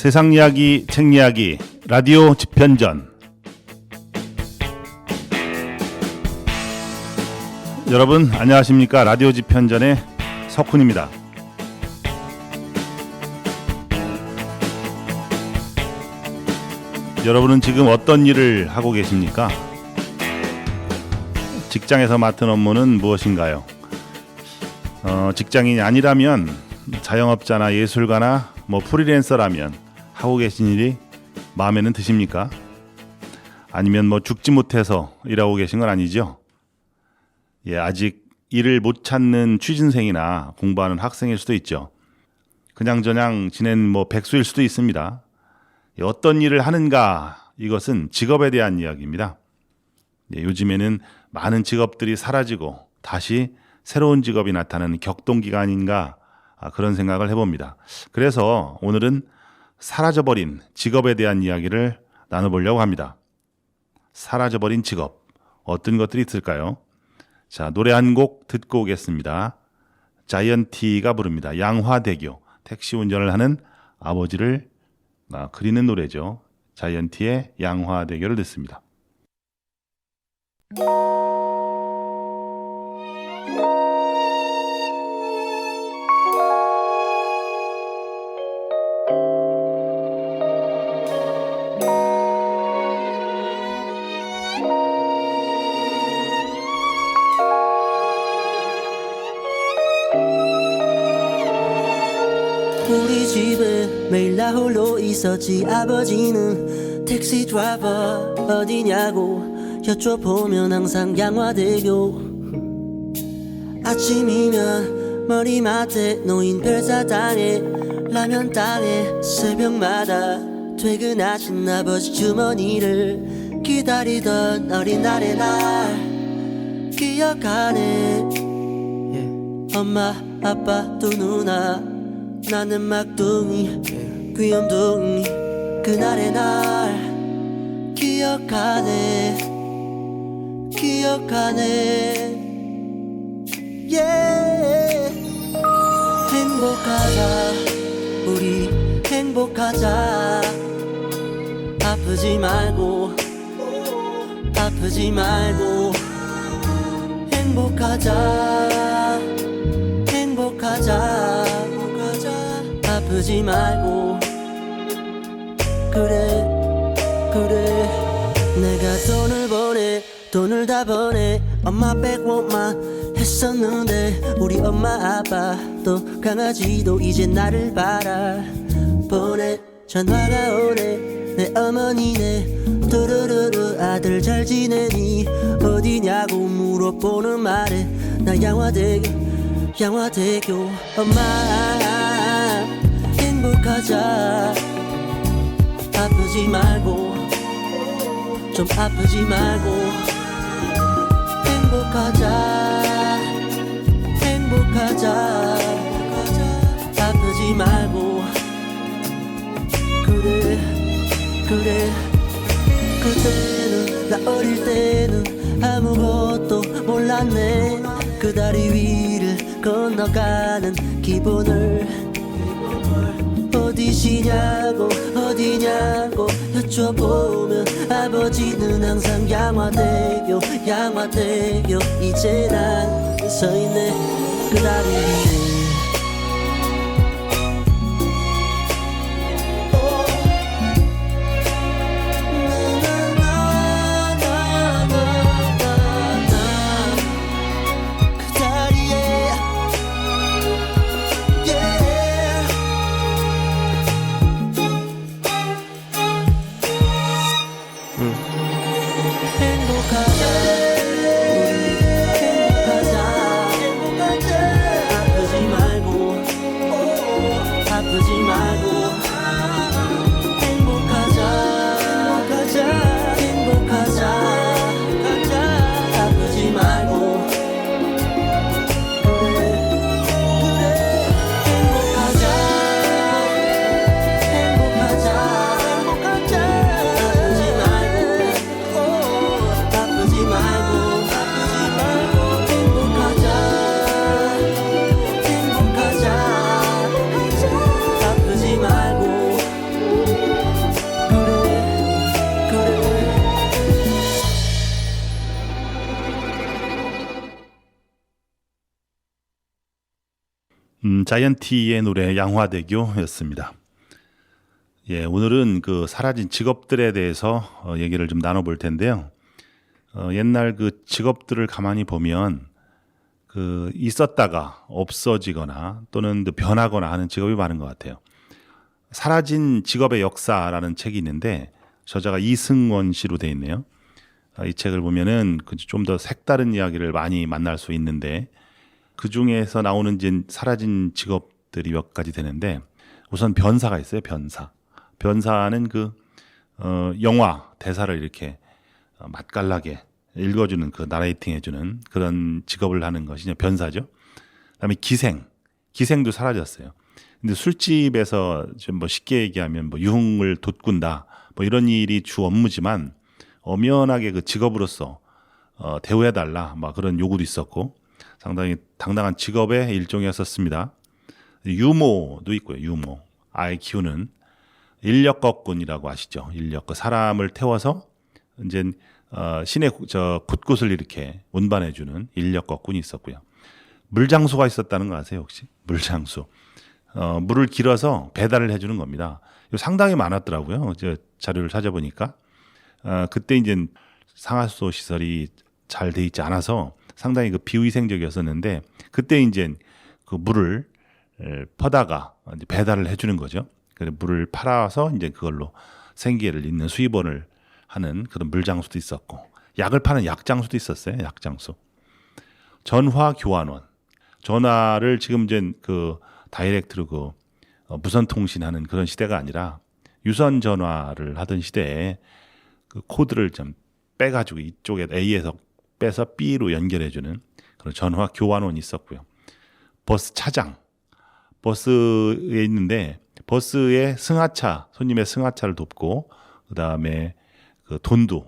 세상 이야기, 책 이야기, 라디오 집현전. 여러분 안녕하십니까? 라디오 집현전의 석훈입니다. 여러분은 지금 어떤 일을 하고 계십니까? 직장에서 맡은 업무는 무엇인가요? 직장인이 아니라면 자영업자나 예술가나 프리랜서라면 하고 계신 일이 마음에는 드십니까? 아니면 죽지 못해서 일하고 계신 건 아니죠? 아직 일을 못 찾는 취준생이나 공부하는 학생일 수도 있죠. 그냥저냥 지낸 백수일 수도 있습니다. 어떤 일을 하는가, 이것은 직업에 대한 이야기입니다. 요즘에는 많은 직업들이 사라지고 다시 새로운 직업이 나타나는 격동기간인가, 그런 생각을 해봅니다. 그래서 오늘은 사라져버린 직업에 대한 이야기를 나눠보려고 합니다. 사라져버린 직업, 어떤 것들이 있을까요? 자, 노래 한 곡 듣고 오겠습니다. 자이언티가 부릅니다. 양화대교. 택시 운전을 하는 아버지를 그리는 노래죠. 자이언티의 양화대교를 듣습니다. 우리 집에 매일 나 홀로 있었지. 아버지는 택시 드라이버 어디냐고 여쭤보면 항상 양화대교. 아침이면 머리맡에 놓인 별사탕에 라면 땅에 새벽마다 퇴근하신 아버지 주머니를 기다리던 어린 날의 날 기억하네. 엄마 아빠 두 누나 나는 막둥이 귀염둥이 그날의 날 기억하네. 행복하자 우리 행복하자. 아프지 말고 행복하자. 아프지 말고 그래 내가 돈을 다 보내 엄마 빼고만 했었는데 우리 엄마 아빠도 강아지도 이제 나를 바라보내. 전화가 오네 내 어머니네 두루루루 아들 잘 지내니 어디냐고 물어보는 말에 나 양화대교 엄마 행복하자. 아프지 말고 좀 아프지 말고 행복하자. 아프지 말고 그래 그때는 나 어릴 때는 아무것도 몰랐네. 그 다리 위를 건너가는 기분을 어디시냐고 여쭤보면 아버지는 항상 양화대교 이제 난 서있네 그 다리 위에. my 자이언티의 노래 양화대교였습니다. 예, 오늘은 그 사라진 직업들에 대해서 얘기를 좀 나눠볼 텐데요. 옛날 그 직업들을 가만히 보면 그 있었다가 없어지거나 또는 변하거나 하는 직업이 많은 것 같아요. 사라진 직업의 역사라는 책이 있는데 저자가 이승원 씨로 되어 있네요. 이 책을 보면은 좀 더 색다른 이야기를 많이 만날 수 있는데 그 중에서 나오는 이제 사라진 직업들이 몇 가지 되는데 우선 변사가 있어요. 변사는 그 영화 대사를 이렇게 맛깔나게 읽어주는 그 나레이팅해주는 그런 직업을 하는 것이 변사죠. 그다음에 기생도 사라졌어요. 근데 술집에서 좀 뭐 쉽게 얘기하면 뭐 유흥을 돋군다 뭐 이런 일이 주 업무지만 엄연하게 그 직업으로서 대우해달라 막 그런 요구도 있었고 상당히 당당한 직업의 일종이었었습니다. 유모도 있고요. 유모 아이 키우는 인력거꾼이라고 아시죠? 인력 사람을 태워서 이제 시내 곳곳을 이렇게 운반해주는 인력거꾼이 있었고요. 물장수가 있었다는 거 아세요 혹시? 물장수 물을 길어서 배달을 해주는 겁니다. 이거 상당히 많았더라고요. 저 자료를 찾아보니까 그때 이제 상하수 시설이 잘 돼 있지 않아서 상당히 그 비위생적이었었는데 그때 이제 그 물을 퍼다가 이제 배달을 해주는 거죠. 그래서 물을 팔아서 이제 그걸로 생계를 잇는 수입원을 하는 그런 물장수도 있었고 약을 파는 약장수도 있었어요. 약장수. 전화 교환원. 전화를 지금 이제 그 다이렉트로 그 무선 통신하는 그런 시대가 아니라 유선 전화를 하던 시대에 그 코드를 좀 빼가지고 이쪽에 A에서 빼서 B로 연결해주는 그런 전화 교환원이 있었고요. 버스 차장. 버스에 있는데 버스의 승하차, 손님의 승하차를 돕고 그다음에 그 돈도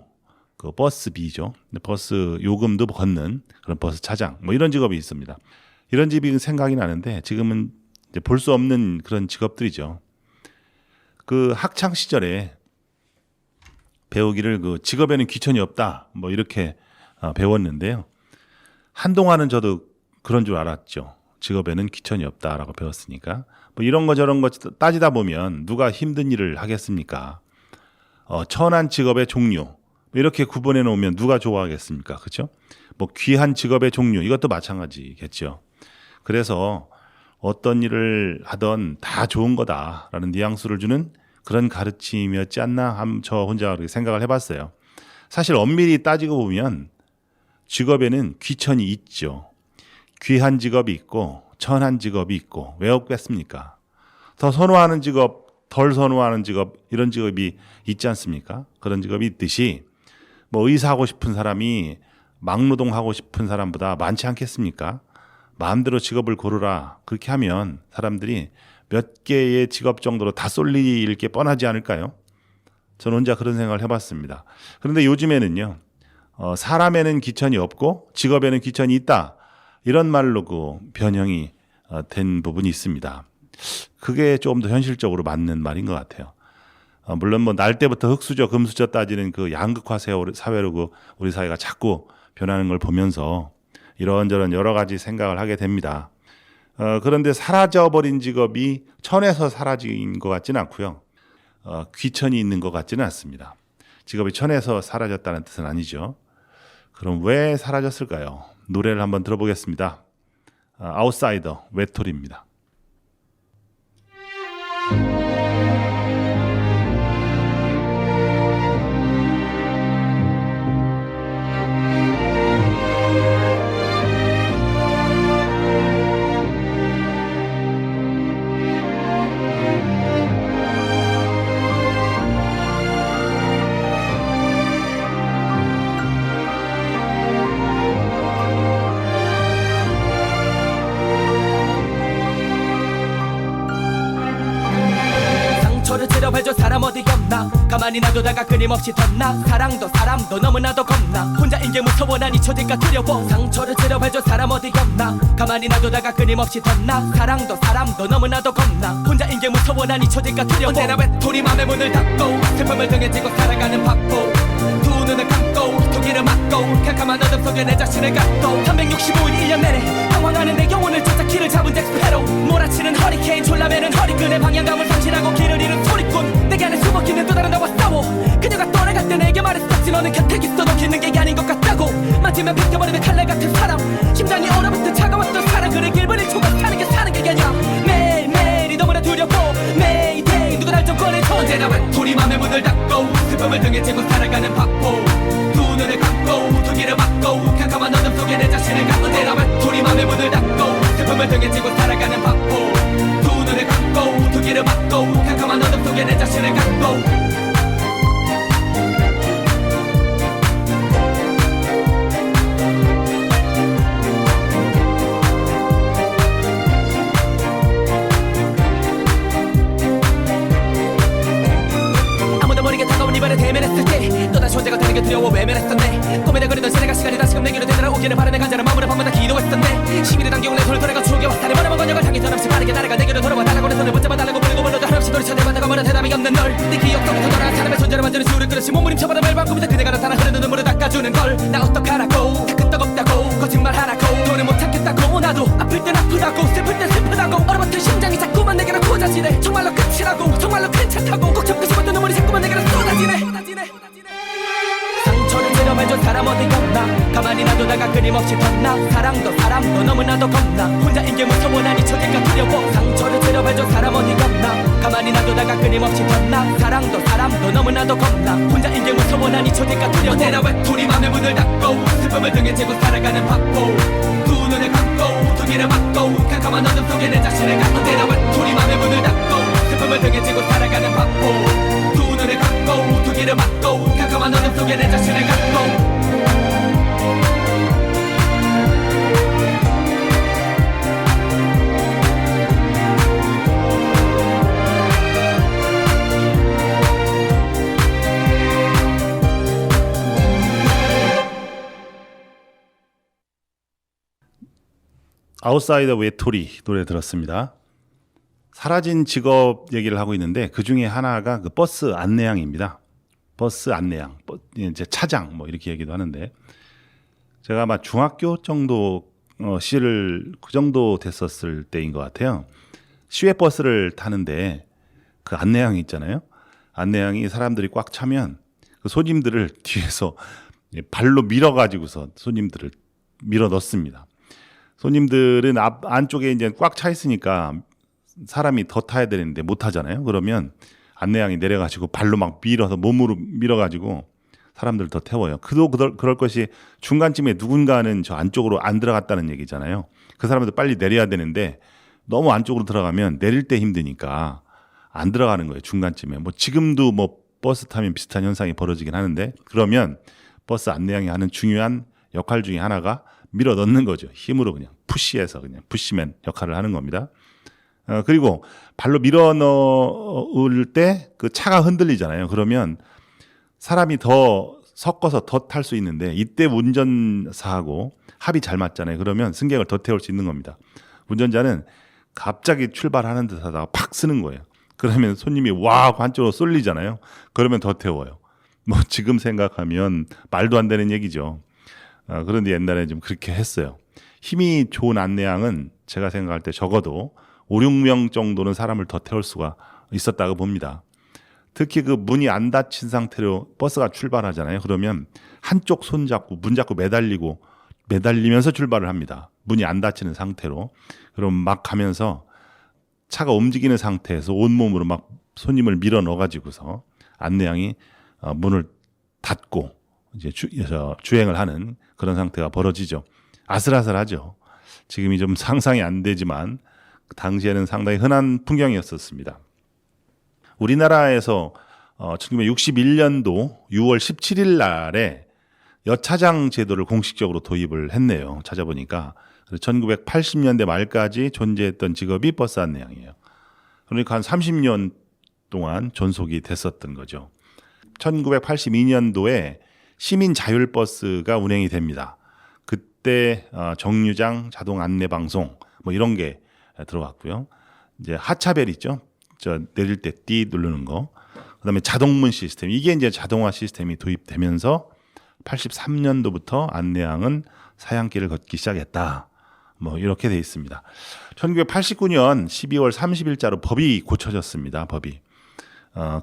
그 버스비죠. 버스 요금도 걷는 그런 버스 차장. 뭐 이런 직업이 있습니다. 이런 집이 생각이 나는데 지금은 이제 볼 수 없는 그런 직업들이죠. 그 학창 시절에 배우기를 그 직업에는 귀천이 없다. 뭐 이렇게 배웠는데요. 한동안은 저도 그런 줄 알았죠. 직업에는 귀천이 없다라고 배웠으니까. 뭐 이런 거 저런 거 따지다 보면 누가 힘든 일을 하겠습니까? 천한 직업의 종류 이렇게 구분해 놓으면 누가 좋아하겠습니까? 그렇죠? 뭐 귀한 직업의 종류 이것도 마찬가지겠죠. 그래서 어떤 일을 하던 다 좋은 거다라는 뉘앙스를 주는 그런 가르침이었지 않나 저 혼자 그렇게 생각을 해봤어요. 사실 엄밀히 따지고 보면 직업에는 귀천이 있죠. 귀한 직업이 있고 천한 직업이 있고 왜 없겠습니까? 더 선호하는 직업, 덜 선호하는 직업 이런 직업이 있지 않습니까? 그런 직업이 있듯이 뭐 의사하고 싶은 사람이 막노동하고 싶은 사람보다 많지 않겠습니까? 마음대로 직업을 고르라 그렇게 하면 사람들이 몇 개의 직업 정도로 다 쏠릴 게 뻔하지 않을까요? 저는 혼자 그런 생각을 해봤습니다. 그런데 요즘에는요. 사람에는 귀천이 없고 직업에는 귀천이 있다. 이런 말로 그 변형이 된 부분이 있습니다. 그게 조금 더 현실적으로 맞는 말인 것 같아요. 물론 뭐 날 때부터 흙수저 금수저 따지는 그 양극화 사회로 그 우리 사회가 자꾸 변하는 걸 보면서 이런저런 여러 가지 생각을 하게 됩니다. 그런데 사라져버린 직업이 천에서 사라진 것 같지는 않고요. 귀천이 있는 것 같지는 않습니다. 직업이 천에서 사라졌다는 뜻은 아니죠. 그럼 왜 사라졌을까요? 노래를 한번 들어보겠습니다. 아웃사이더 외톨이입니다. 상처를 치료해줄 사람 어디 없나 가만히 놔두다가 끊임없이 덧나 사람도 너무나도 겁나 혼자인 게 무서워 난 잊혀질까 두려워 상처를 치료해줄 사람 어디 없나 가만히 놔두다가 끊임없이 덧나 사람도 너무나도 겁나 혼자인 게 무서워 난 잊혀질까 두려워 언제나 외톨이 맘의 문을 닫고 슬픔을 등에 지고 살아가는 바보 두 눈을 감고 두기를 막고 캄캄한 어둠 속에 내 자신을 갖고 365일 1년 내내 방황하는 내 영혼을 쫓아 길을 잡은 잭스페로 몰아치 말할 수 없지 너는 곁에 있어도 기는 게 아닌 것 같다고 맞으면 벗겨버리는 칼날 같은 사람 심장이 얼어붙은 차가웠던 사랑 그래 길분을 초과 사는 게 아니라 매일매일이 너무나 두렵고 매일매일 누가 날 좀 꺼내줘 언제나 외톨이 맘에 문을 닫고 슬픔을 등에 지고 살아가는 바보 두 눈을 감고 두 귀를 막고 캄캄한 어둠 속에 내 자신을 가 언제나 외톨이 맘에 문을 닫고 슬픔을 등에 지고 살아가는 바보 두 눈을 감고 두 귀를 막고 캄캄한 어둠 속에 내 자신을 갖고 이별에 대면했을 때 또다시 혼자가 되는 게 두려워 외면했었네 꿈에 그리던 시내가 시간이 다시금 내게로 되돌아오기를 바라며 간절한 마음으로 밤마다 기도했었네 시민의 당겨온 내 손을 돌아가 추억의 와사를 머나먼 건역을 향해 전없이 빠르게 날아가 내게로 돌아와 달라고 내 손을 붙잡아 달라고 부르고 불러도 한없이 돌이 쳐내봤다가 뭐라 대답이 없는 널 내 기억 속에서 돌아온 사람의 손자를 만드는 수를 그릇이 몸부림쳐버려 매일 밤 꿈에서 그대가 나타나 흐르는 눈물을 닦아주는 걸 나 어떡하라고 다 끄떡없다고 거짓말하라고 더는 못 참겠다고 나도 아플 땐 아프다고 슬플 땐 슬프다고 얼어붙은 심장이 자꾸만 내게로 고자지네 정말로 끝이라고 정말로 괜찮다고 꼭 참고 싶었던 눈물이 자꾸만 내게로 쏟아지네 상처를 체험해준 사람 어디 없나 가만히 놔두다가 끊임없이 덧나 사랑도 너무나도 겁나 혼자인 게 무서워 난 잊혀질까 두려워 상처를 체험해준 사람 어디 없나 가만히 놔두다가 끊임없이 덧나 사랑도 너무나도 겁나 혼자인 게 무서워 난 잊혀질까 두려워 언제나 외톨이 맘에 문을 닫고 슬픔을 등에 지고 살아가는 바보 두 눈을 감고 두 귀를 막고 캄캄한 어둠 속에 내 자신을 가 언제나 외톨이 맘에 문을 닫고 슬픔을 등에 지고 살아가는 바보 두 눈을 감고 두 귀를 막고 캄캄한 어둠 속에 내 자신을 갖고 아웃사이더 외톨이 노래 들었습니다. 사라진 직업 얘기를 하고 있는데 그 중에 하나가 그 버스 안내양입니다. 버스 안내양, 이제 차장 뭐 이렇게 얘기도 하는데 제가 아마 중학교 정도 시를 그 정도 됐었을 때인 것 같아요. 시외 버스를 타는데 그 안내양이 있잖아요. 안내양이 사람들이 꽉 차면 그 손님들을 뒤에서 발로 밀어가지고서 손님들을 밀어 넣습니다. 손님들은 안쪽에 이제 꽉 차 있으니까 사람이 더 타야 되는데 못 타잖아요. 그러면 안내양이 내려가지고 발로 막 밀어서 몸으로 밀어가지고 사람들을 더 태워요. 그럴 것이 중간쯤에 누군가는 저 안쪽으로 안 들어갔다는 얘기잖아요. 그 사람들 빨리 내려야 되는데 너무 안쪽으로 들어가면 내릴 때 힘드니까 안 들어가는 거예요. 중간쯤에. 뭐 지금도 뭐 버스 타면 비슷한 현상이 벌어지긴 하는데 그러면 버스 안내양이 하는 중요한 역할 중에 하나가 밀어 넣는 거죠. 힘으로 그냥 푸시해서 그냥 푸시맨 역할을 하는 겁니다. 그리고 발로 밀어 넣을 때 그 차가 흔들리잖아요. 그러면 사람이 더 섞어서 더 탈 수 있는데 이때 운전사하고 합이 잘 맞잖아요. 그러면 승객을 더 태울 수 있는 겁니다. 운전자는 갑자기 출발하는 듯 하다가 팍 쓰는 거예요. 그러면 손님이 와 한쪽으로 쏠리잖아요. 그러면 더 태워요. 뭐 지금 생각하면 말도 안 되는 얘기죠. 그런데 옛날에 좀 그렇게 했어요. 힘이 좋은 안내양은 제가 생각할 때 적어도 5, 6명 정도는 사람을 더 태울 수가 있었다고 봅니다. 특히 그 문이 안 닫힌 상태로 버스가 출발하잖아요. 그러면 한쪽 손 잡고 문 잡고 매달리면서 출발을 합니다. 문이 안 닫히는 상태로. 그럼 막 가면서 차가 움직이는 상태에서 온몸으로 막 손님을 밀어 넣어가지고서 안내양이 문을 닫고 이제 주행을 하는 그런 상태가 벌어지죠. 아슬아슬하죠. 지금이 좀 상상이 안 되지만 당시에는 상당히 흔한 풍경이었었습니다. 우리나라에서 1961년도 6월 17일 날에 여차장 제도를 공식적으로 도입을 했네요. 찾아보니까 1980년대 말까지 존재했던 직업이 버스 안내양이에요. 그러니까 한 30년 동안 존속이 됐었던 거죠. 1982년도에 시민 자율버스가 운행이 됩니다. 그때 정류장 자동 안내 방송 뭐 이런 게 들어갔고요. 이제 하차벨 있죠. 저 내릴 때 띠 누르는 거. 그다음에 자동문 시스템. 이게 이제 자동화 시스템이 도입되면서 83년도부터 안내양은 사양길을 걷기 시작했다. 뭐 이렇게 돼 있습니다. 1989년 12월 30일자로 법이 고쳐졌습니다. 법이.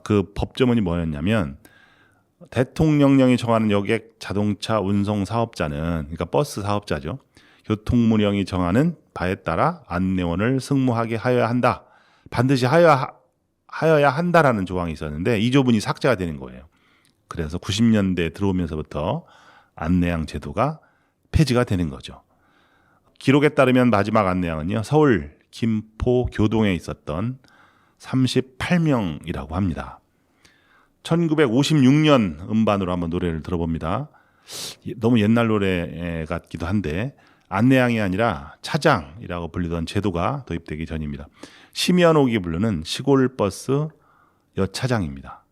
그 법조문이 뭐였냐면 대통령령이 정하는 여객 자동차 운송 사업자는, 그러니까 버스 사업자죠. 교통문령이 정하는 바에 따라 안내원을 승무하게 하여야 한다. 반드시 하여야 한다라는 조항이 있었는데 이 조문이 삭제가 되는 거예요. 그래서 90년대 들어오면서부터 안내양 제도가 폐지가 되는 거죠. 기록에 따르면 마지막 안내양은요, 서울 김포 교동에 있었던 38명이라고 합니다. 1956년 음반으로 한번 노래를 들어봅니다. 너무 옛날 노래 같기도 한데, 안내양이 아니라 차장이라고 불리던 제도가 도입되기 전입니다. 심연옥이 부르는 시골버스 여차장입니다.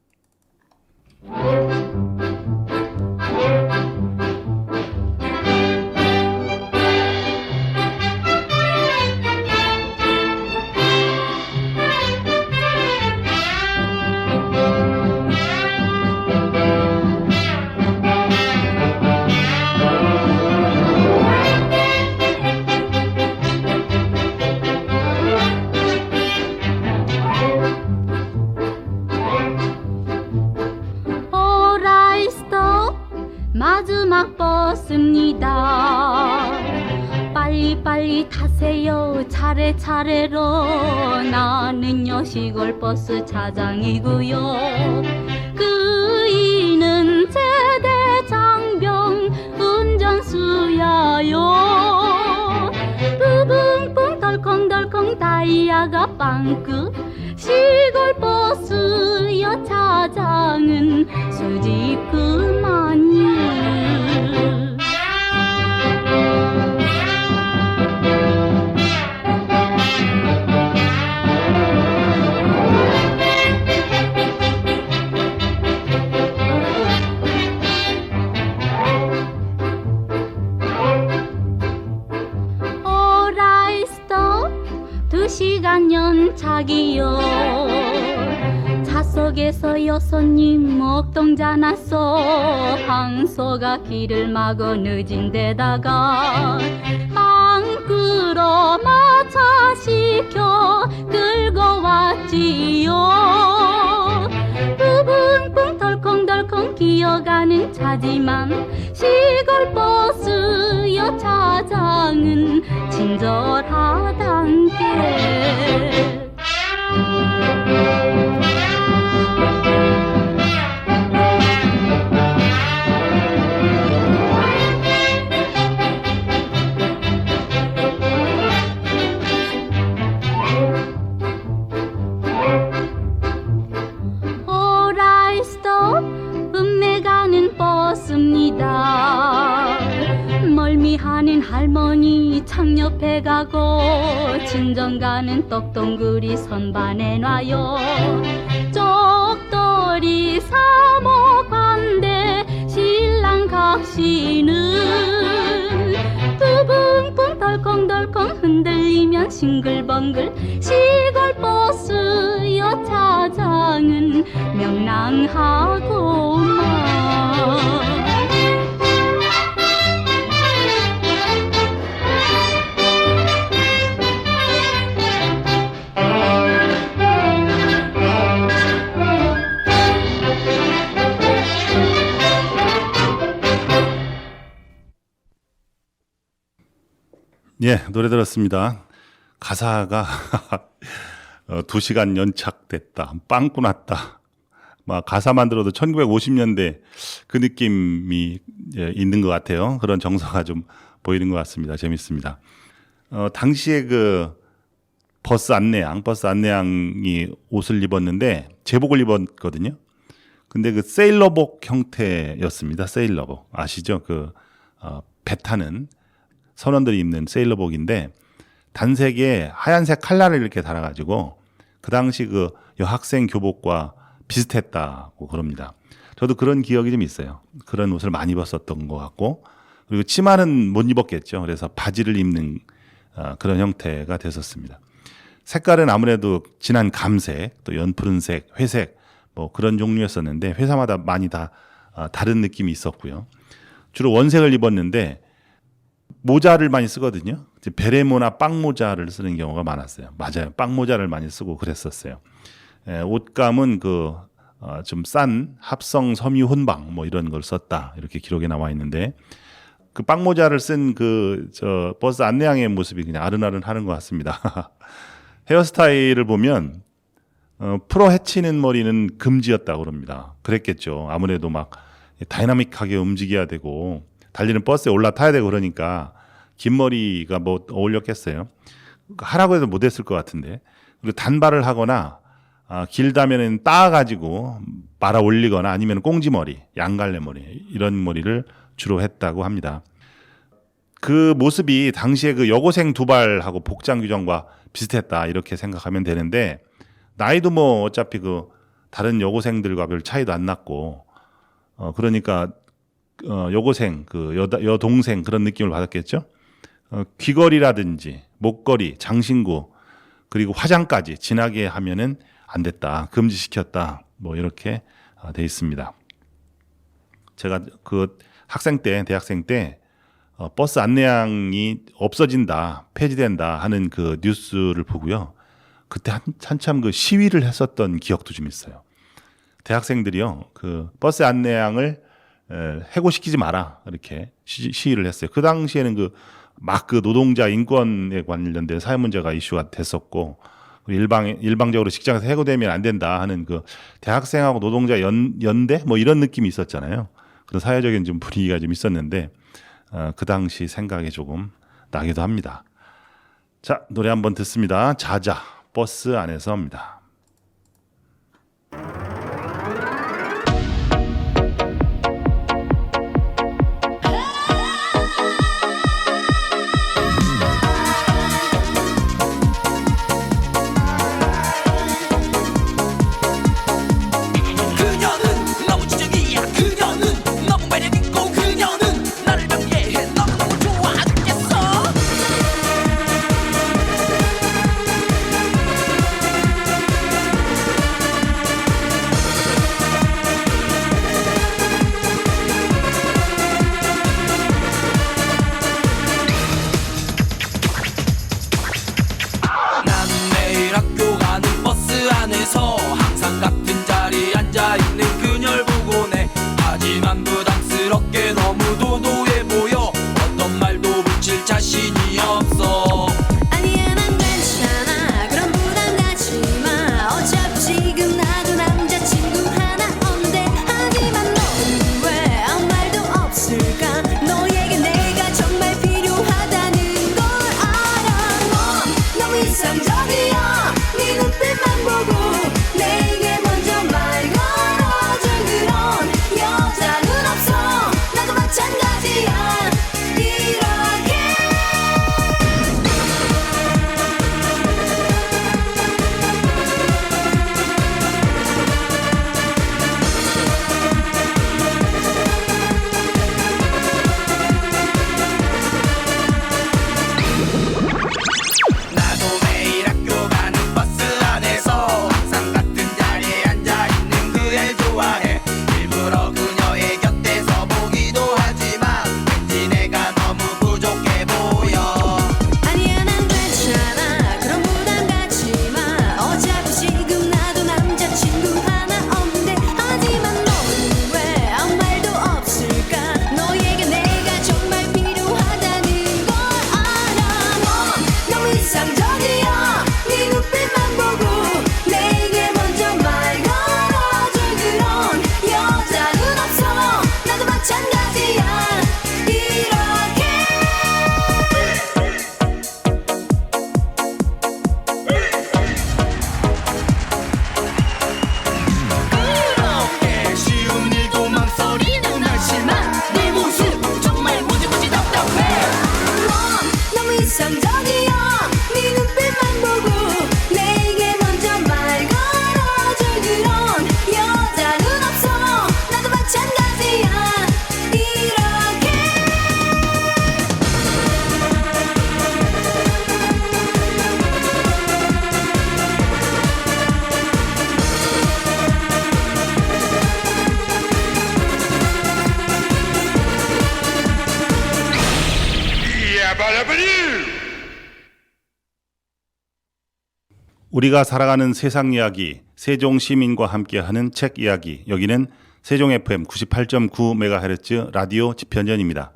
마지막 버스입니다. 빨리빨리 타세요. 차례차례로. 나는요 시골버스 차장이고요. 그이는 제대 장병 운전수야요. 뿌붕뿡 덜컹덜컹 다이아가 빵꾸. 시골버스 여차장은 수집 그만요. 오라이 스톱 2시간 연착이요. 차석에서 여손님 먹동자 났어. 황소가 길을 막어 늦은 데다가 빵 끌어 마차시켜 끌고 왔지요. 뿌붕뿡 덜컹덜컹 기어가는 차지만 시골버스 여차장은 친절하단 게. 오라이 스톱 읍내 가는 버스입니다. 멀미하는 할머니 창 옆에 가고 친정 가는 떡동그리 선반에 놔요. 쪽돌이 사모 관대 신랑 각시는 두붕붕 덜컹덜컹 흔들리면 싱글벙글. 시골버스 여차장은 명랑하고만. 예, 노래 들었습니다. 가사가 2시간 연착됐다, 빵꾸 났다. 막 가사만 들어도 1950년대 그 느낌이 있는 것 같아요. 그런 정서가 좀 보이는 것 같습니다. 재밌습니다. 당시에 그 버스 안내양이 옷을 입었는데 제복을 입었거든요. 근데 그 세일러복 형태였습니다. 세일러복 아시죠? 배 타는 선원들이 입는 세일러복인데 단색에 하얀색 칼날을 이렇게 달아가지고 그 당시 그 여학생 교복과 비슷했다고 그럽니다. 저도 그런 기억이 좀 있어요. 그런 옷을 많이 입었었던 것 같고, 그리고 치마는 못 입었겠죠. 그래서 바지를 입는 그런 형태가 됐었습니다. 색깔은 아무래도 진한 감색, 또 연푸른색, 회색 뭐 그런 종류였었는데 회사마다 많이 다 다른 느낌이 있었고요. 주로 원색을 입었는데 모자를 많이 쓰거든요. 베레모나 빵모자를 쓰는 경우가 많았어요. 맞아요. 빵모자를 많이 쓰고 그랬었어요. 옷감은 좀 싼 합성 섬유 혼방 뭐 이런 걸 썼다 이렇게 기록에 나와 있는데 그 빵모자를 쓴 그 저 버스 안내양의 모습이 그냥 아른아른하는 것 같습니다. 헤어스타일을 보면 풀어 헤치는 머리는 금지였다고 그럽니다. 그랬겠죠. 아무래도 막 다이나믹하게 움직여야 되고 달리는 버스에 올라타야 되고 그러니까 긴 머리가 뭐 어울렸겠어요. 하라고 해도 못했을 것 같은데. 그리고 단발을 하거나 길다면은 따가지고 말아 올리거나 아니면 꽁지머리, 양갈래머리 이런 머리를 주로 했다고 합니다. 그 모습이 당시에 그 여고생 두발하고 복장 규정과 비슷했다 이렇게 생각하면 되는데 나이도 뭐 어차피 그 다른 여고생들과 별 차이도 안 났고 그러니까 여고생 그 여동생 그런 느낌을 받았겠죠. 귀걸이라든지 목걸이, 장신구 그리고 화장까지 진하게 하면은 안 됐다, 금지시켰다 뭐 이렇게 돼 있습니다. 제가 그 학생 때 대학생 때 버스 안내양이 없어진다, 폐지된다 하는 그 뉴스를 보고요. 그때 한참 그 시위를 했었던 기억도 좀 있어요. 대학생들이요, 그 버스 안내양을 해고시키지 마라 이렇게 시위를 했어요. 그 당시에는 그 노동자 인권에 관련된 사회 문제가 이슈가 됐었고 일방적으로 직장에서 해고되면 안 된다 하는 그 대학생하고 노동자 연대 뭐 이런 느낌이 있었잖아요. 그런 사회적인 좀 분위기가 좀 있었는데 그 당시 생각이 조금 나기도 합니다. 자, 노래 한번 듣습니다. 자자, 버스 안에서입니다. 그녀는 너무 지적이야. 그녀는 너무 매력 있고 그녀는 나를 경계해. 너무너무 좋아 죽겠어. 난 매일 학교 가는 버스 안에서 항상 같은 자리에 앉아있는 그녀를 보곤 해. 하지만 부담스럽게 너무 도도해 보여. 어떤 말도 붙일 자신이 없어. 아니야 난 괜찮아 그런 부담 갖지 마 어차피 지금 나도 남자친구 하나 없는데 하지만 너는 왜 아무 말도 없을까 너에게 내가 정말 필요하다는 걸 알아 넌 너무 이상적이야 네 눈빛만 보고 내게 먼저 말 걸어준 그런 여자는 없어 나도 마찬가지야 이렇게 나도 매일 학교 가는 버스 안에서 항상 같은 자리에 앉아있는 그애를 좋아해. 일부러 그녀의 곁에서 보기도 하지만 왠지 내가 너무 부족해 보여. 아니야 난 괜찮아 그런 부담 갖지 마 어차피 지금 나도 남자친구 하나 없는데 하지만 너는 왜 아무 말도 없을까 너에게 내가 정말 필요하다는 걸 알아 넌 너무 이상적이야 네 눈빛만 보고 내게 먼저 말 걸어준 그런 여자는 없어 나도 마찬가지야 이렇게 그렇게 쉬운 일도 망설이는 날씨만 네 모습 정말 무지무지 답답해. 넌 너무 이상적이야 네 눈빛만 보고 내게 먼저 말 걸어줄 그런 여자는 없어 나도 마찬가지야 이렇게 우리가 살아가는 세상 이야기, 세종 시민과 함께하는 책 이야기. 여기는 세종 FM 98.9MHz 라디오 집현전입니다.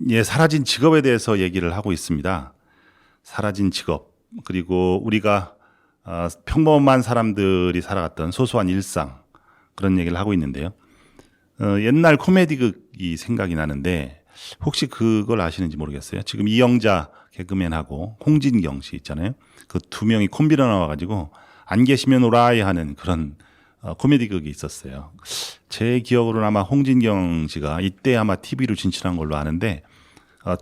예, 사라진 직업에 대해서 얘기를 하고 있습니다. 사라진 직업, 그리고 우리가 평범한 사람들이 살아갔던 소소한 일상, 그런 얘기를 하고 있는데요. 옛날 코미디극이 생각이 나는데 혹시 그걸 아시는지 모르겠어요. 지금 이영자 개그맨하고 홍진경 씨 있잖아요. 그 두 명이 콤비로 나와가지고 안 계시면 오라이 하는 그런 코미디극이 있었어요. 제 기억으로는 아마 홍진경 씨가 이때 아마 TV로 진출한 걸로 아는데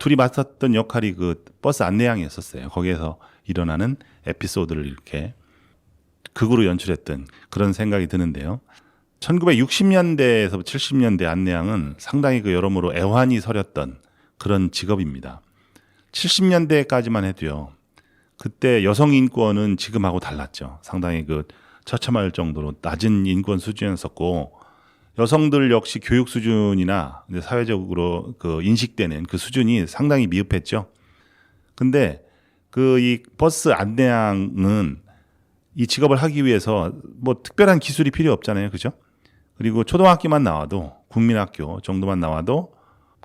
둘이 맡았던 역할이 그 버스 안내양이었었어요. 거기에서 일어나는 에피소드를 이렇게 극으로 연출했던 그런 생각이 드는데요. 1960년대에서 70년대 안내양은 상당히 그 여러모로 애환이 서렸던 그런 직업입니다. 70년대까지만 해도요. 그때 여성 인권은 지금하고 달랐죠. 상당히 그 처참할 정도로 낮은 인권 수준이었었고 여성들 역시 교육 수준이나 사회적으로 그 인식되는 그 수준이 상당히 미흡했죠. 근데 그 이 버스 안내양은 이 직업을 하기 위해서 뭐 특별한 기술이 필요 없잖아요. 그죠? 그리고 초등학교만 나와도 국민학교 정도만 나와도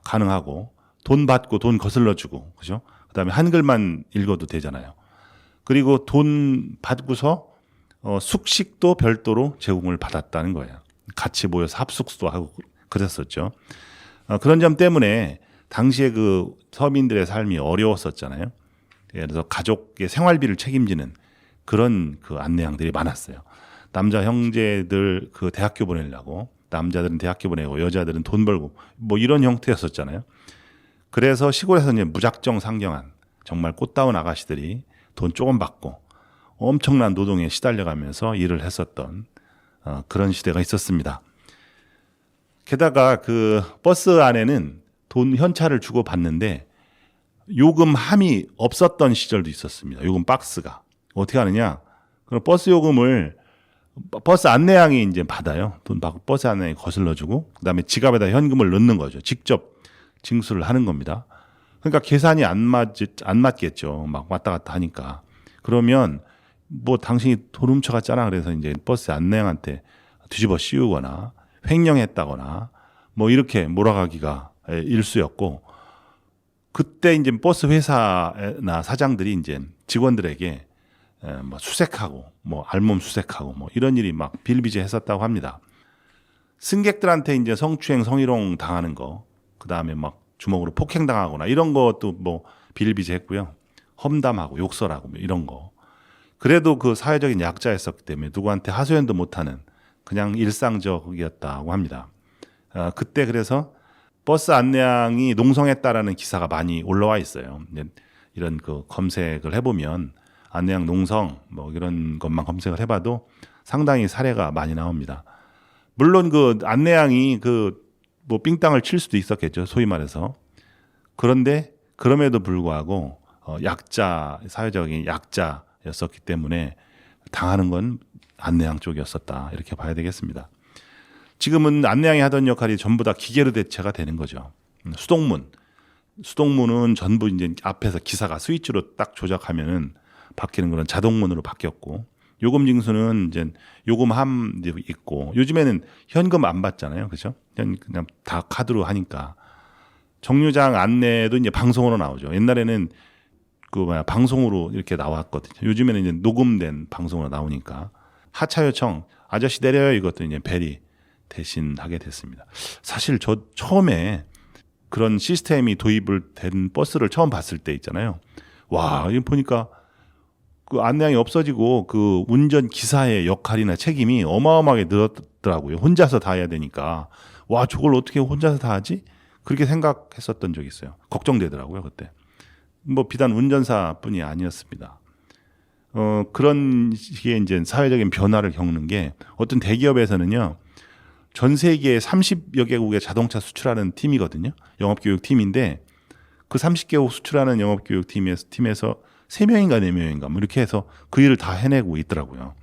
가능하고 돈 받고 돈 거슬러 주고 그죠? 그다음에 한글만 읽어도 되잖아요. 그리고 돈 받고서 숙식도 별도로 제공을 받았다는 거예요. 같이 모여서 합숙도 하고 그랬었죠. 그런 점 때문에 당시에 그 서민들의 삶이 어려웠었잖아요. 그래서 가족의 생활비를 책임지는 그런 그 안내양들이 많았어요. 남자 형제들 그 대학교 보내려고 남자들은 대학교 보내고 여자들은 돈 벌고 뭐 이런 형태였었잖아요. 그래서 시골에서 이제 무작정 상경한 정말 꽃다운 아가씨들이 돈 조금 받고 엄청난 노동에 시달려가면서 일을 했었던 그런 시대가 있었습니다. 게다가 그 버스 안에는 돈 현찰을 주고 받는데 요금 함이 없었던 시절도 있었습니다. 요금 박스가 어떻게 하느냐? 그럼 버스 요금을 버스 안내양이 이제 받아요. 돈 받고 버스 안내양이 거슬러주고 그다음에 지갑에다 현금을 넣는 거죠. 직접 징수를 하는 겁니다. 그러니까 계산이 안 맞겠죠. 막 왔다 갔다 하니까. 그러면 뭐 당신이 돈 훔쳐갔잖아. 그래서 이제 버스 안내양한테 뒤집어 씌우거나 횡령했다거나 뭐 이렇게 몰아가기가 일쑤였고 그때 이제 버스 회사나 사장들이 이제 직원들에게 뭐 수색하고 뭐 알몸 수색하고 뭐 이런 일이 막 비일비재했었다고 합니다. 승객들한테 이제 성추행, 성희롱 당하는 거, 그 다음에 막 주먹으로 폭행 당하거나 이런 것도 뭐 비일비재했고요. 험담하고 욕설하고 뭐 이런 거. 그래도 그 사회적인 약자였었기 때문에 누구한테 하소연도 못하는 그냥 일상적이었다고 합니다. 그때 그래서 버스 안내양이 농성했다라는 기사가 많이 올라와 있어요. 이런 그 검색을 해보면 안내양 농성 뭐 이런 것만 검색을 해봐도 상당히 사례가 많이 나옵니다. 물론 그 안내양이 그 뭐 삥땅을 칠 수도 있었겠죠. 소위 말해서. 그런데 그럼에도 불구하고 약자, 사회적인 약자였었기 때문에 당하는 건 안내양 쪽이었었다. 이렇게 봐야 되겠습니다. 지금은 안내양이 하던 역할이 전부 다 기계로 대체가 되는 거죠. 수동문은 전부 이제 앞에서 기사가 스위치로 딱 조작하면은 바뀌는 그런 자동문으로 바뀌었고, 요금 징수는 이제 요금함 있고, 요즘에는 현금 안 받잖아요. 그죠? 그냥 다 카드로 하니까. 정류장 안내도 이제 방송으로 나오죠. 옛날에는 방송으로 이렇게 나왔거든요. 요즘에는 이제 녹음된 방송으로 나오니까. 하차 요청, 아저씨 내려요. 이것도 이제 벨이 대신 하게 됐습니다. 사실 저 처음에 그런 시스템이 도입을 된 버스를 처음 봤을 때 있잖아요. 와, 이거 보니까 그 안내양이 없어지고 그 운전 기사의 역할이나 책임이 어마어마하게 늘었더라고요. 혼자서 다 해야 되니까. 와, 저걸 어떻게 혼자서 다 하지? 그렇게 생각했었던 적이 있어요. 걱정되더라고요, 그때. 뭐 비단 운전사뿐이 아니었습니다. 그런 식의 이제 사회적인 변화를 겪는 게 어떤 대기업에서는요. 전 세계 30여 개국에 자동차 수출하는 팀이거든요. 영업교육팀인데 그 30개국 수출하는 영업교육팀에서 3명인가 4명인가 뭐 이렇게 해서 그 일을 다 해내고 있더라고요.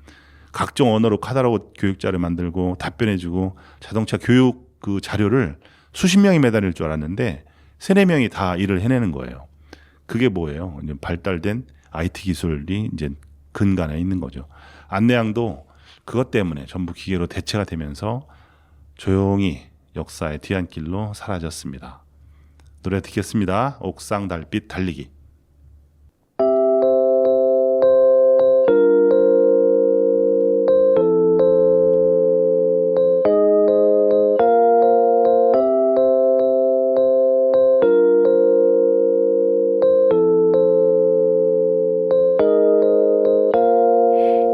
각종 언어로 카탈로그 교육자를 만들고 답변해주고 자동차 교육 그 자료를 수십 명이 매달릴 줄 알았는데 3-4명이 다 일을 해내는 거예요. 그게 뭐예요? 이제 발달된 IT 기술이 이제 근간에 있는 거죠. 안내양도 그것 때문에 전부 기계로 대체가 되면서 조용히 역사의 뒤안길로 사라졌습니다. 노래 듣겠습니다. 옥상 달빛 달리기.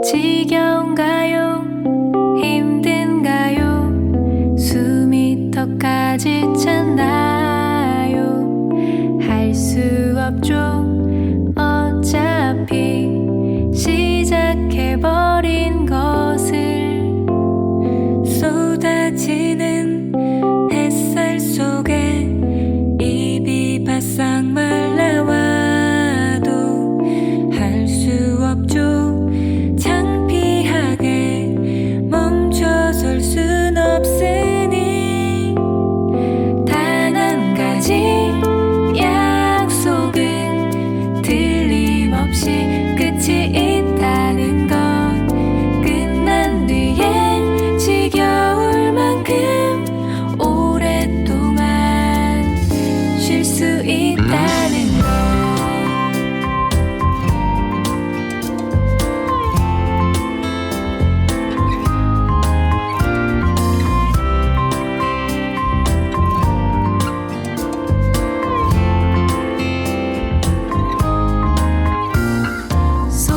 지겨운가요? 힘든가요? 숨이 턱까지 찼나요? 할 수 없죠. 어차피 시작해버린 것을 쏟아지는 햇살 속에 입이 바싹 말라와도 할 수 없죠. 창피하게 멈춰설 순 없으니 단 한 가지 약속은 틀림없이 끝이 있다는 것. 끝난 뒤엔 지겨울 만큼 오랫동안 쉴 수 있다는 것.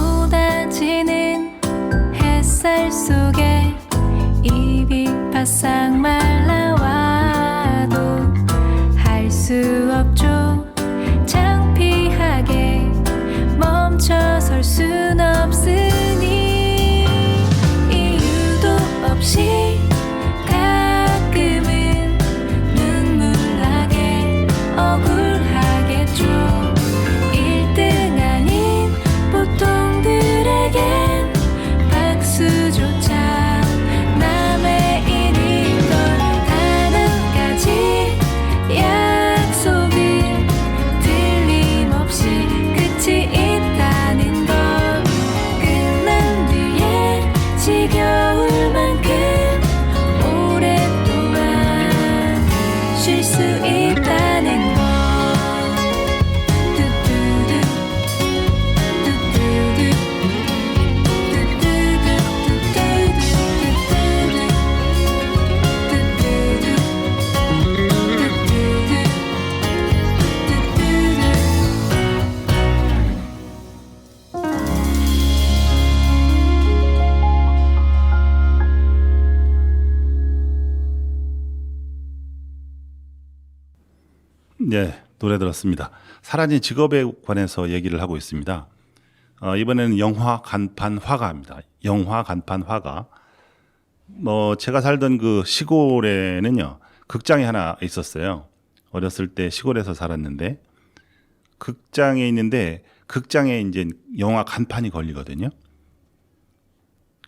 쏟아지는 햇살 속에 입이 바싹 말라와도 할 수 없죠. 창피하게 멈춰설 순 없으니 이유도 없이 가끔은 눈물나게 억울하겠죠. 1등 아닌 보통들에겐 박수조차 남의 일인 걸. 단 한 가지 약속은 틀림없이 끝이 있다는 것. 끝난 뒤에 지겨울 만큼 오랫동안 쉴 수 있다는 것. 뚜뚜두, 뚜뚜두, 뚜뚜두, 네, 노래 들었습니다. 사라진 직업에 관해서 얘기를 하고 있습니다. 이번에는 영화 간판 화가입니다. 영화 간판 화가. 제가 살던 그 시골에는요, 극장이 하나 있었어요. 어렸을 때 시골에서 살았는데, 극장에 있는데, 극장에 이제 영화 간판이 걸리거든요.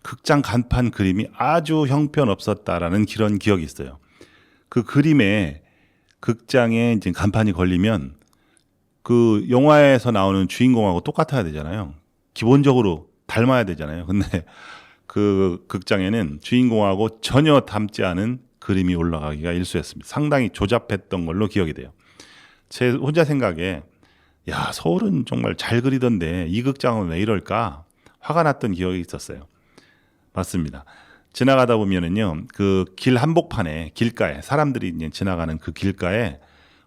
극장 간판 그림이 아주 형편없었다라는 그런 기억이 있어요. 그 그림에 극장에 이제 간판이 걸리면 그 영화에서 나오는 주인공하고 똑같아야 되잖아요. 기본적으로 닮아야 되잖아요. 근데 그 극장에는 주인공하고 전혀 닮지 않은 그림이 올라가기가 일쑤였습니다. 상당히 조잡했던 걸로 기억이 돼요. 제 혼자 생각에 야, 서울은 정말 잘 그리던데 이 극장은 왜 이럴까? 화가 났던 기억이 있었어요. 맞습니다. 지나가다 보면은요, 그 길 한복판에, 길가에, 사람들이 이제 지나가는 그 길가에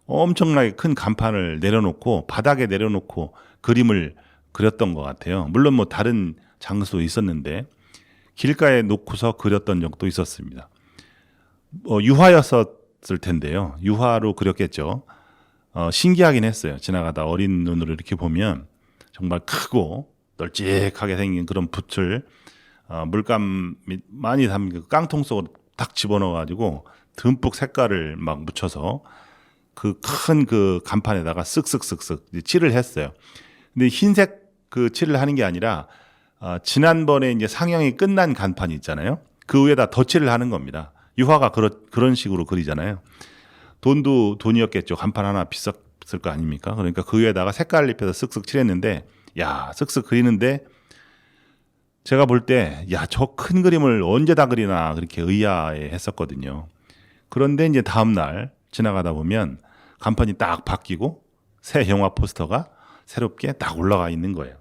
엄청나게 큰 간판을 내려놓고, 바닥에 내려놓고 그림을 그렸던 것 같아요. 물론 뭐 다른 장소도 있었는데, 길가에 놓고서 그렸던 적도 있었습니다. 유화였었을 텐데요. 유화로 그렸겠죠. 신기하긴 했어요. 지나가다 어린 눈으로 이렇게 보면 정말 크고 널찍하게 생긴 그런 붓을 물감 많이 담긴 깡통 속으로 딱 집어넣어가지고 듬뿍 색깔을 막 묻혀서 그 큰 그 간판에다가 쓱쓱쓱쓱 칠을 했어요. 근데 흰색 그 칠을 하는 게 아니라 지난번에 이제 상영이 끝난 간판이 있잖아요. 그 위에다 덧칠을 하는 겁니다. 유화가 그런 식으로 그리잖아요. 돈도 돈이었겠죠. 간판 하나 비쌌을 거 아닙니까? 그러니까 그 위에다가 색깔을 입혀서 쓱쓱 칠했는데, 야, 쓱쓱 그리는데 제가 볼 때 야, 저 큰 그림을 언제 다 그리나 그렇게 의아해했었거든요. 그런데 이제 다음 날 지나가다 보면 간판이 딱 바뀌고 새 영화 포스터가 새롭게 딱 올라가 있는 거예요.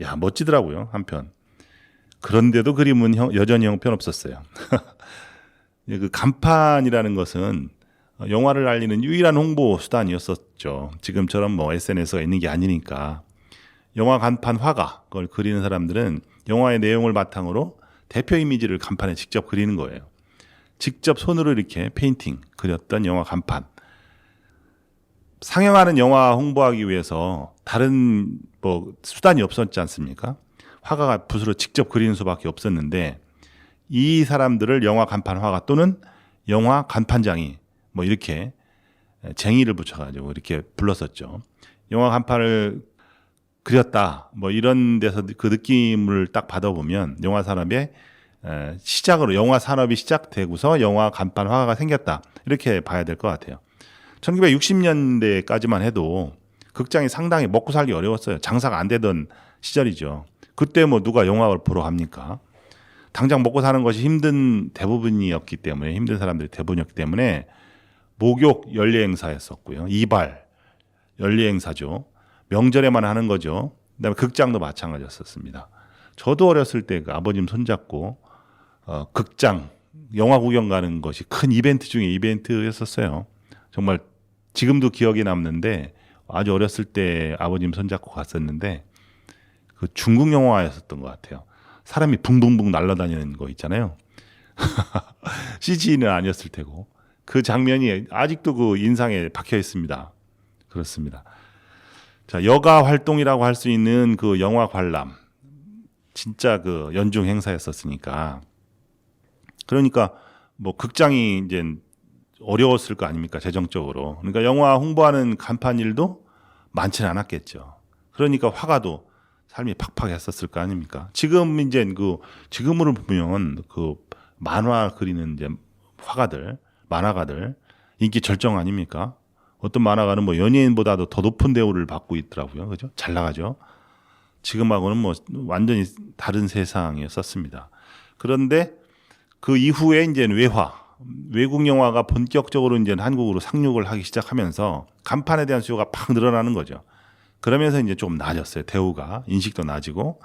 야, 멋지더라고요, 한편. 그런데도 그림은 여전히 형편없었어요. 그 간판이라는 것은 영화를 알리는 유일한 홍보 수단이었었죠. 지금처럼 뭐 SNS가 있는 게 아니니까. 영화 간판 화가, 그걸 그리는 사람들은 영화의 내용을 바탕으로 대표 이미지를 간판에 직접 그리는 거예요. 직접 손으로 이렇게 페인팅 그렸던 영화 간판. 상영하는 영화 홍보하기 위해서 다른 뭐 수단이 없었지 않습니까? 화가가 붓으로 직접 그리는 수밖에 없었는데 이 사람들을 영화 간판 화가 또는 영화 간판장이 뭐 이렇게 쟁이를 붙여가지고 이렇게 불렀었죠. 영화 간판을 그렸다 뭐 이런 데서 그 느낌을 딱 받아보면 영화 산업의 시작으로 영화 산업이 시작되고서 영화 간판 화가가 생겼다 이렇게 봐야 될 것 같아요. 1960년대까지만 해도 극장이 상당히 먹고 살기 어려웠어요. 장사가 안 되던 시절이죠. 그때 뭐 누가 영화를 보러 갑니까? 당장 먹고 사는 것이 힘든 대부분이었기 때문에 힘든 사람들이 대부분이었기 때문에 목욕 연례 행사였었고요. 이발 연례 행사죠. 명절에만 하는 거죠. 그다음에 극장도 마찬가지였었습니다. 저도 어렸을 때 그 아버님 손잡고 극장 영화 구경 가는 것이 큰 이벤트 중에 이벤트였었어요. 정말 지금도 기억이 남는데 아주 어렸을 때 아버님 손잡고 갔었는데 그 중국 영화였었던 것 같아요. 사람이 붕붕붕 날아다니는 거 있잖아요. CG는 아니었을 테고 그 장면이 아직도 그 인상에 박혀 있습니다. 그렇습니다. 자, 여가 활동이라고 할 수 있는 그 영화 관람 진짜 그 연중 행사였었으니까 그러니까 뭐 극장이 이제 어려웠을 거 아닙니까 재정적으로. 그러니까 영화 홍보하는 간판 일도 많지는 않았겠죠. 그러니까 화가도 삶이 팍팍했었을 거 아닙니까? 지금 이제 그 지금으로 보면 그 만화 그리는 이제 화가들, 만화가들 인기 절정 아닙니까? 어떤 만화가는 뭐 연예인보다도 더 높은 대우를 받고 있더라고요. 그죠? 잘 나가죠. 지금하고는 뭐 완전히 다른 세상이었었습니다. 그런데 그 이후에 이제 외국 영화가 본격적으로 이제 한국으로 상륙을 하기 시작하면서 간판에 대한 수요가 팍 늘어나는 거죠. 그러면서 이제 좀 나아졌어요. 대우가 인식도 나아지고.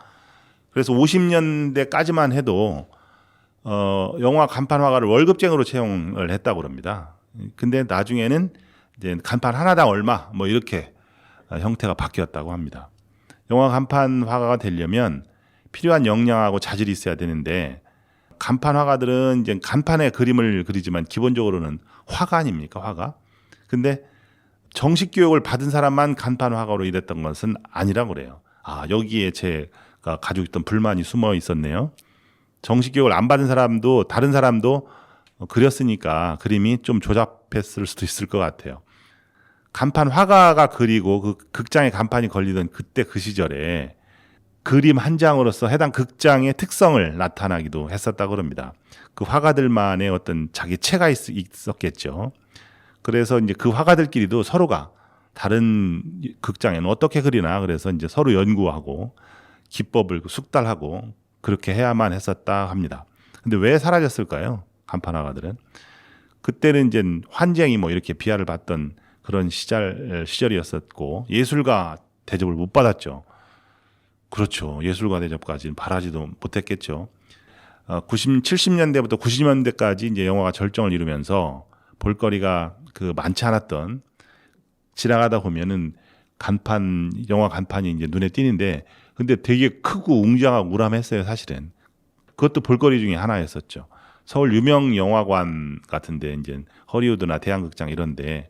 그래서 50년대까지만 해도 영화 간판 화가를 월급쟁이로 채용을 했다고 그럽니다. 근데 나중에는 이제 간판 하나당 얼마 뭐 이렇게 형태가 바뀌었다고 합니다. 영화 간판 화가가 되려면 필요한 역량하고 자질이 있어야 되는데 간판 화가들은 이제 간판에 그림을 그리지만 기본적으로는 화가 아닙니까? 화가. 근데 정식 교육을 받은 사람만 간판 화가로 일했던 것은 아니라고 그래요. 아, 여기에 제가 가지고 있던 불만이 숨어 있었네요. 정식 교육을 안 받은 사람도 다른 사람도 그렸으니까 그림이 좀 조잡했을 수도 있을 것 같아요. 간판 화가가 그리고 그 극장에 간판이 걸리던 그때 그 시절에 그림 한 장으로서 해당 극장의 특성을 나타나기도 했었다고 합니다. 그 화가들만의 어떤 자기 체가 있었겠죠. 그래서 이제 그 화가들끼리도 서로가 다른 극장에는 어떻게 그리나 그래서 이제 서로 연구하고 기법을 숙달하고 그렇게 해야만 했었다 합니다. 근데 왜 사라졌을까요? 간판 화가들은. 그때는 이제 환쟁이 뭐 이렇게 비하를 받던 그런 시절이었었고 예술가 대접을 못 받았죠. 그렇죠. 예술가 대접까지는 바라지도 못했겠죠. 70년대부터 90년대까지 이제 영화가 절정을 이루면서 볼거리가 그 많지 않았던 지나가다 보면은 영화 간판이 이제 눈에 띄는데 근데 되게 크고 웅장하고 우람했어요, 사실은. 그것도 볼거리 중에 하나였었죠. 서울 유명 영화관 같은데 이제 허리우드나 대한극장 이런데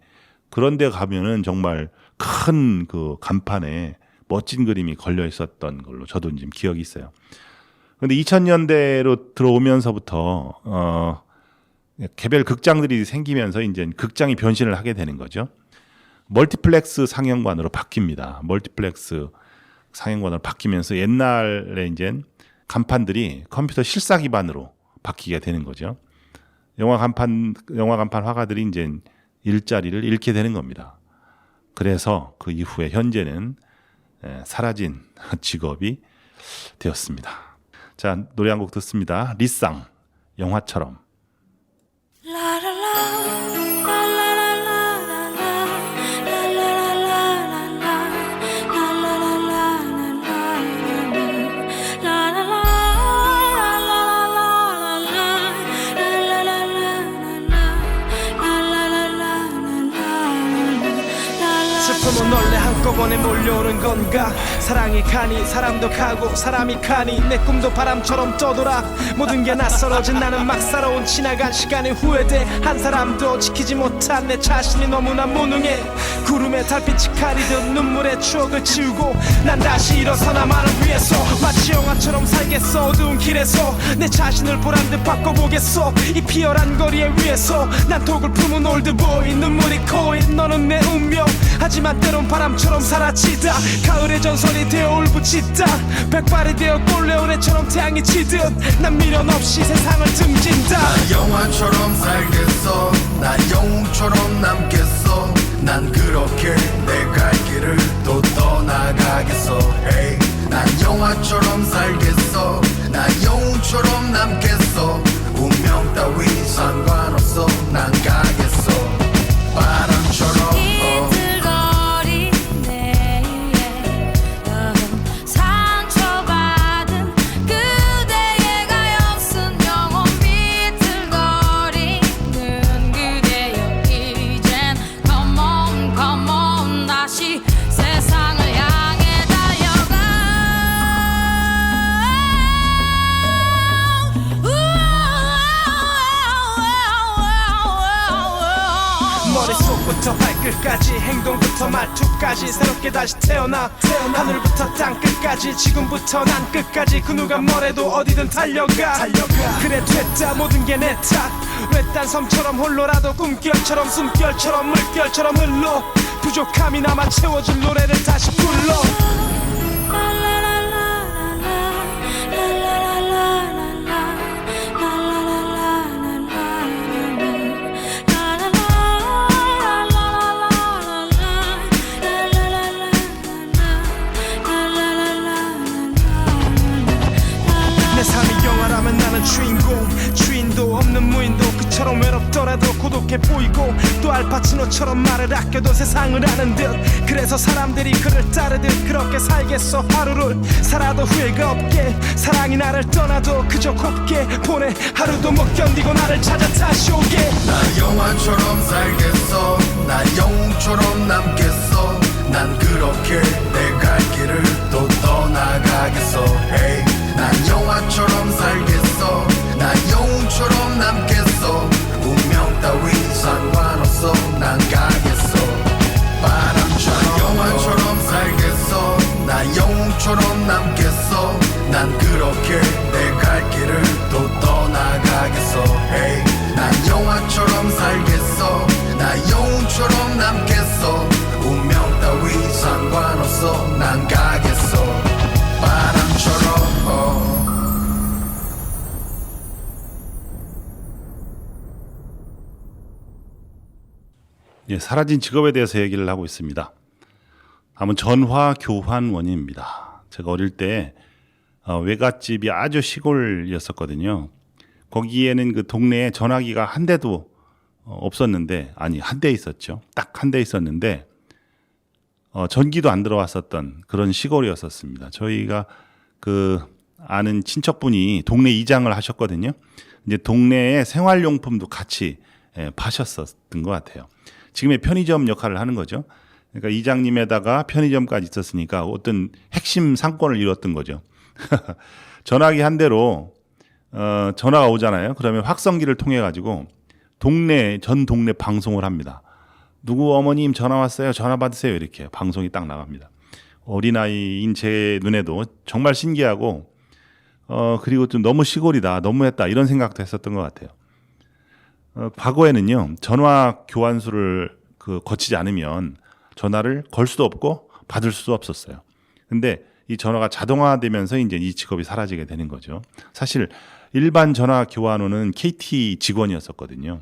그런데 가면은 정말 큰 그 간판에 멋진 그림이 걸려 있었던 걸로 저도 지금 기억이 있어요. 그런데 2000년대로 들어오면서부터 개별 극장들이 생기면서 이제 극장이 변신을 하게 되는 거죠. 멀티플렉스 상영관으로 바뀝니다. 멀티플렉스 상영관으로 바뀌면서 옛날에 이제 간판들이 컴퓨터 실사 기반으로 바뀌게 되는 거죠. 영화 간판 화가들이 이제 일자리를 잃게 되는 겁니다. 그래서 그 이후에 현재는 사라진 직업이 되었습니다. 자, 노래 한 곡 듣습니다. 리쌍, 영화처럼. 슬픔은 원래 한꺼번에 몰려오는 건가 사랑이 가니 사람도 가고 사람이 가니 내 꿈도 바람처럼 떠돌아 모든 게 낯설어진 나는 막 살아온 지나간 시간이 후회돼 한 사람도 지키지 못한 내 자신이 너무나 무능해 구름에 달빛이 가리듯 눈물의 추억을 지우고 난 다시 일어서 나만을 위해서 마치 영화처럼 살겠어 어두운 길에서 내 자신을 보란듯 바꿔보겠어 이 피어난 거리에 위에서 난 독을 품은 올드보이 눈물이 코인 너는 내 운명 하지만 때론 바람처럼 사라지다 가을의 전설이 되어 울부짖다 백발이 되어 꼴레오네처럼 태양이 지듯 난 미련 없이 세상을 등진다 나 영화처럼 살겠어 나 영웅처럼 남겠어 난 그렇게 내 갈 길을 또 떠나가겠어 hey. 난 영화처럼 살겠어 나 영웅처럼 남겠어 운명 따위 상관없어 난 가겠어 바람처럼 상처받은 그대의 가엾은 영혼 비틀거리는 그대여 이젠 Come on come on 다시 세상을 향해 달려가 머릿속부터 발끝까지 행동부터 말투까지 새롭게 다시 태어나 하늘부터 땅끝까지 지금부터 난 끝까지 그 누가 뭐래도 어디든 달려가 그래 됐다 모든 게 내 탓 외딴 섬처럼 홀로라도 꿈결처럼 숨결처럼 물결처럼 흘러 부족함이 남아 채워줄 노래를 다시 불러 내 삶이 영화라면 나는 주인도 없는 무인도 그처럼 외롭더라도 고독해 보이고 또 알파치노처럼 말을 아껴도 세상을 아는 듯 그래서 사람들이 그를 따르듯 그렇게 살겠어 하루를 살아도 후회가 없게 사랑이 나를 떠나도 그저 곱게 보내 하루도 못 견디고 나를 찾아 다시 오게 나 영화처럼 살겠어 나 영웅처럼 남겠어 난 그렇게 내 갈 길을 또 떠나가겠어 hey. 난 영화처럼 살겠어 나 영웅처럼 남겠어 운명 따위 상관없어 난 가겠어 바람처럼 영화처럼 살겠어 나 영웅처럼 남겠어 난 그렇게 내 갈 길을 또 떠나가겠어 hey. 난 영화처럼 살겠어 나 영웅처럼 남겠어 운명 따위 상관없어 난 가겠어 바람처럼 예, 사라진 직업에 대해서 얘기를 하고 있습니다. 다음은 전화 교환 원인입니다. 제가 어릴 때 외갓집이 아주 시골이었었거든요. 거기에는 그 동네에 전화기가 한 대도 없었는데, 아니 한 대 있었죠. 딱 한 대 있었는데 전기도 안 들어왔었던 그런 시골이었었습니다. 저희가 그 아는 친척분이 동네 이장을 하셨거든요. 이제 동네에 생활용품도 같이 파셨었던 것 같아요. 지금의 편의점 역할을 하는 거죠. 그러니까 이장님에다가 편의점까지 있었으니까 어떤 핵심 상권을 이뤘던 거죠. 전화기 한 대로 전화가 오잖아요. 그러면 확성기를 통해 가지고 전 동네 방송을 합니다. 누구 어머님 전화 왔어요. 전화 받으세요. 이렇게 방송이 딱 나갑니다. 어린아이인 제 눈에도 정말 신기하고 그리고 좀 너무 시골이다. 너무했다. 이런 생각도 했었던 것 같아요. 과거에는요. 전화 교환수를 거치지 않으면 전화를 걸 수도 없고 받을 수도 없었어요. 근데 이 전화가 자동화되면서 이제 이 직업이 사라지게 되는 거죠. 사실 일반 전화 교환원은 KT 직원이었었거든요.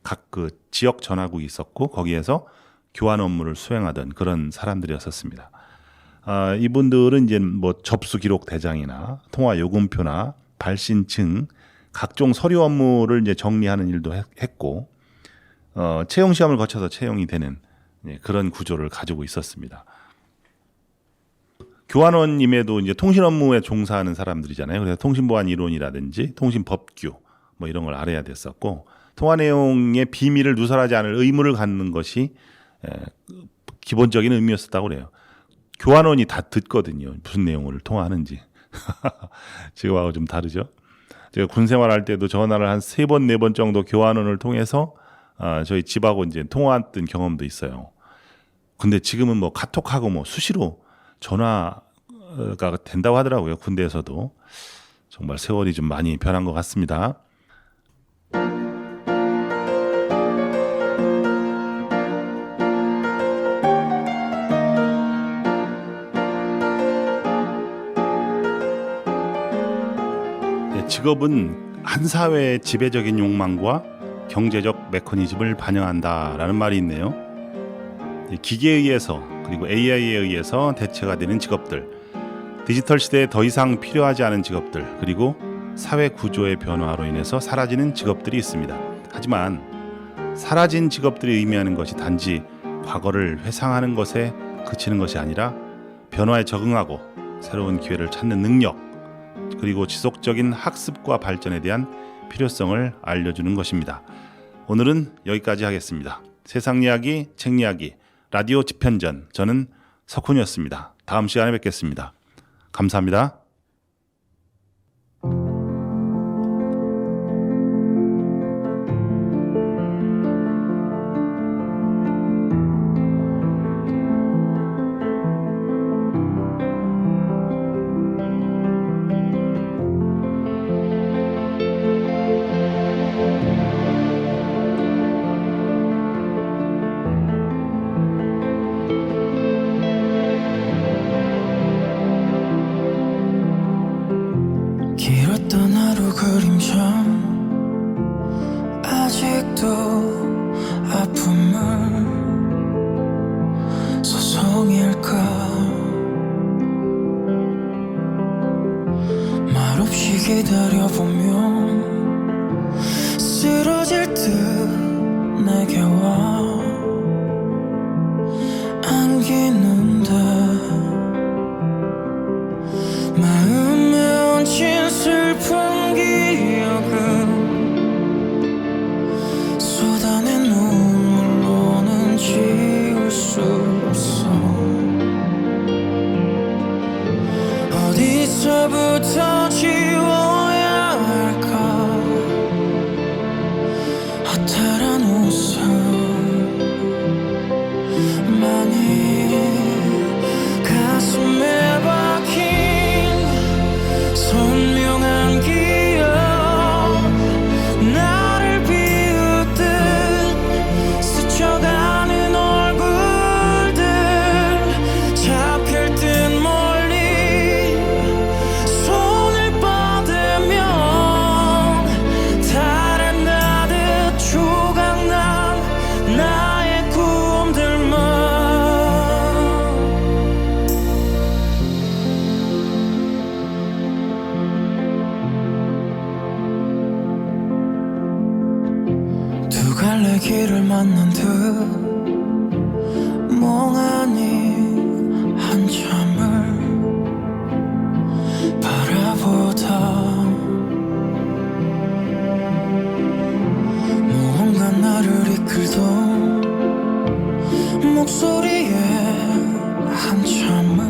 각 그 지역 전화국이 있었고 거기에서 교환 업무를 수행하던 그런 사람들이었었습니다. 이분들은 이제 뭐 접수 기록 대장이나 통화 요금표나 발신증 각종 서류 업무를 이제 정리하는 일도 했고 채용 시험을 거쳐서 채용이 되는 그런 구조를 가지고 있었습니다. 교환원임에도 이제 통신 업무에 종사하는 사람들이잖아요. 그래서 통신보안 이론이라든지 통신법규 뭐 이런 걸 알아야 됐었고 통화 내용의 비밀을 누설하지 않을 의무를 갖는 것이 기본적인 의미였었다고 그래요. 교환원이 다 듣거든요. 무슨 내용을 통화하는지. 지금하고 좀 다르죠. 제가 군 생활할 때도 전화를 한 3번, 4번 정도 교환원을 통해서 저희 집하고 이제 통화했던 경험도 있어요. 근데 지금은 뭐 카톡하고 뭐 수시로 전화가 된다고 하더라고요. 군대에서도. 정말 세월이 좀 많이 변한 것 같습니다. 직업은 한 사회의 지배적인 욕망과 경제적 메커니즘을 반영한다라는 말이 있네요. 기계에 의해서 그리고 AI에 의해서 대체가 되는 직업들, 디지털 시대에 더 이상 필요하지 않은 직업들, 그리고 사회 구조의 변화로 인해서 사라지는 직업들이 있습니다. 하지만 사라진 직업들이 의미하는 것이 단지 과거를 회상하는 것에 그치는 것이 아니라 변화에 적응하고 새로운 기회를 찾는 능력, 그리고 지속적인 학습과 발전에 대한 필요성을 알려주는 것입니다. 오늘은 여기까지 하겠습니다. 세상 이야기, 책 이야기, 라디오 집현전, 저는 석훈이었습니다. 다음 시간에 뵙겠습니다. 감사합니다. 길었던 하루 그림자 아직도 아픔을 소송일까 말없이 기다려보면 쓰러질 듯 내게 와 안기는데 마음에 얹힌 슬픈 기억은 쏟아낸 눈물로는 지울 수 없어 어디서부터 지워야 할까 허탈한 웃음만이 가슴에 박힌 선명한 기억 나를 비웃듯 스쳐가는 얼굴들 잡힐 듯 멀리 손을 뻗으면 달아나듯 조각난 나의 꿈들만 두 갈래 길을 만난 듯 멍하니 한참을 바라보다 무언가 나를 이끌던 목소리에 한참을